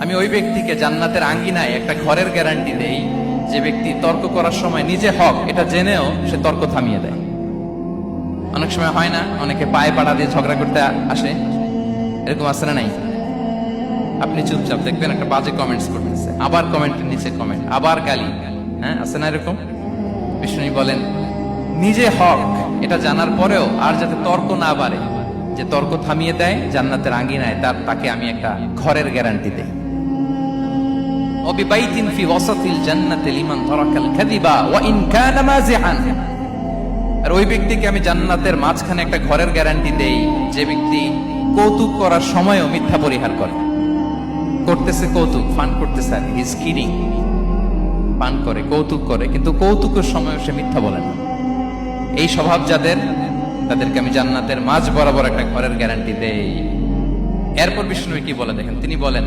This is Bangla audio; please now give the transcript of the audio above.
আমি ওই ব্যক্তিকে জান্নাতের আঙ্গিনায় একটা ঘরের গ্যারান্টি দেই যে ব্যক্তি তর্ক করার সময় নিজে হক এটা জেনেও সে তর্ক থামিয়ে দেয়। অনেক সময় হয় না, অনেকে পায়ে পাড়া দিয়ে ঝগড়া করতে আসে, এরকম আছে না নাই? আপনি চুপচাপ দেখবেন একটা বাজে কমেন্টস করতেছে, আবার কমেন্টের নিচে কমেন্ট, আবার গালি, হ্যাঁ আছে না এরকম? বিষ্ণু বলেন নিজে হক এটা জানার পরেও আর যাতে তর্ক না বাড়ে, যে তর্ক থামিয়ে দেয় জান্নাতের আঙ্গিনায় তাকে আমি একটা ঘরের গ্যারান্টি দেই। ওয়াবিবাইতিন ফি ওয়াসাতিল জান্নাতি লিমান তারাকাল কাযিবা ওয়া ইন কানা মাযিআন। আর ওই ব্যক্তিকে আমি জান্নাতের মাঝখানে একটা ঘরের গ্যারান্টি দেই যে ব্যক্তি কৌতুক করার সময়ও মিথ্যা পরিহার করে। করতেছে কৌতুক, ফান করতেছে, আর হি ইজ কিডিং, পান করে, কৌতুক করে, কিন্তু কৌতুকের সময়ও সে মিথ্যা বলে না। এই স্বভাব যাদের, তাদেরকে আমি জান্নাতের মাঝ বরাবর একটা ঘরের গ্যারান্টি দেই। এরপর বিষ্ণু কি বলে দেখেন, তিনি বলেন